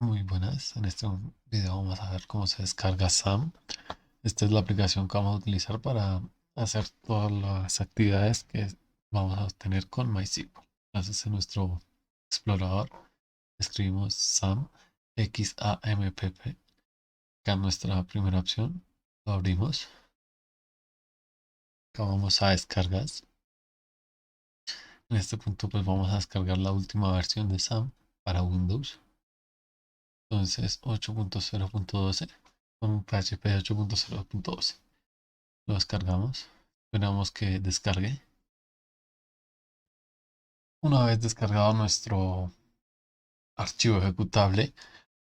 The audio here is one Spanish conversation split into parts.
Muy buenas, en este video vamos a ver cómo se descarga xampp. Esta es la aplicación que vamos a utilizar para hacer todas las actividades que vamos a obtener con MySQL. Entonces en nuestro explorador escribimos xampp, xampp, acá nuestra primera opción, lo abrimos, acá vamos a descargas. En este punto pues vamos a descargar la última versión de xampp para Windows. Entonces 8.0.12 con un PHP 8.0.12. Lo descargamos. Esperamos que descargue. Una vez descargado nuestro archivo ejecutable,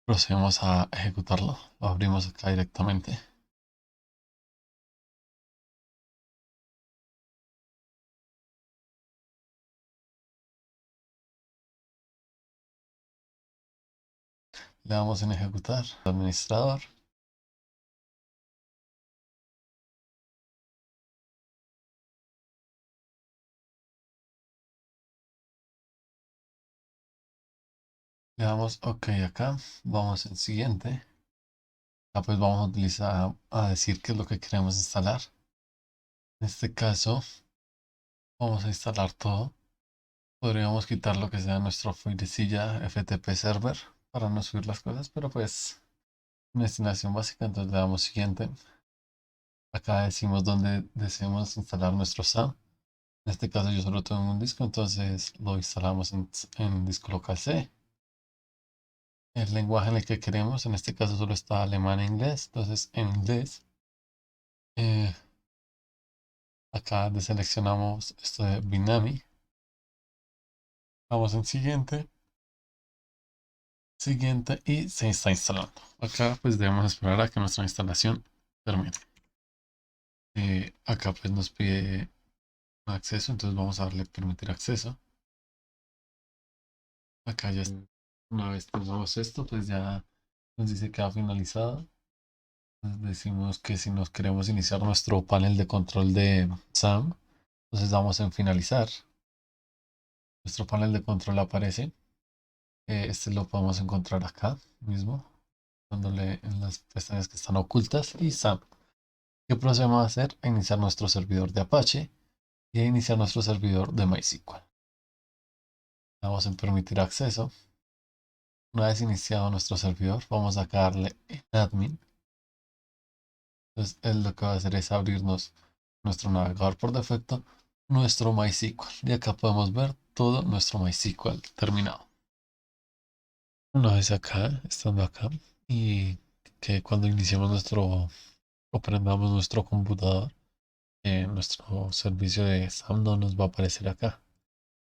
procedemos a ejecutarlo. Lo abrimos acá directamente. Le damos en ejecutar. Administrador. Le damos OK acá. Vamos en siguiente. Acá pues vamos a utilizar a decir qué es lo que queremos instalar. En este caso vamos a instalar todo. Podríamos quitar lo que sea nuestro filecilla FTP server para no subir las cosas, pero pues una instalación básica. Entonces le damos siguiente. Acá decimos dónde deseamos instalar nuestro xampp. En este caso yo solo tengo un disco, entonces lo instalamos en disco local C. El lenguaje en el que queremos, en este caso solo está alemán e inglés, entonces en inglés. eh, Acá deseleccionamos esto de Binami. Vamos en siguiente. Siguiente y se está instalando. Acá pues debemos esperar a que nuestra instalación termine. Acá pues nos pide acceso, entonces vamos a darle permitir acceso. Acá ya una vez tengamos esto, pues ya nos dice que ha finalizado. Entonces decimos que si nos queremos iniciar nuestro panel de control de xampp, entonces damos en finalizar. Nuestro panel de control aparece. Este lo podemos encontrar acá mismo, dándole en las pestañas que están ocultas y xampp. ¿Qué procedemos a hacer? A iniciar nuestro servidor de Apache y a iniciar nuestro servidor de MySQL. Damos en permitir acceso. Una vez iniciado nuestro servidor, vamos a darle en admin. Entonces, él lo que va a hacer es abrirnos nuestro navegador por defecto, nuestro MySQL. Y acá podemos ver todo nuestro MySQL terminado. Una vez acá, estando acá, y que cuando iniciemos o prendamos nuestro computador, nuestro servicio de SAM no nos va a aparecer acá.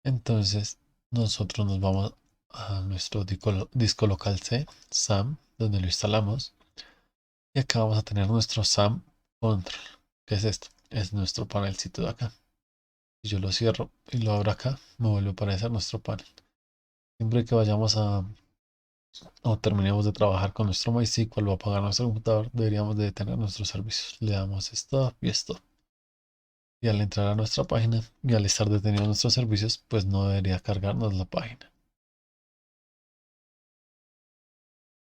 Entonces, nosotros nos vamos a nuestro disco local C, SAM, donde lo instalamos. Y acá vamos a tener nuestro SAM control. ¿Qué es esto? Es nuestro panelcito de acá. Si yo lo cierro y lo abro acá, me vuelve a aparecer nuestro panel. Siempre que vayamos o terminemos de trabajar con nuestro MySQL o apagar nuestro computador, deberíamos de detener nuestros servicios. Le damos stop y stop. Y al entrar a nuestra página y al estar detenidos nuestros servicios, pues no debería cargarnos la página.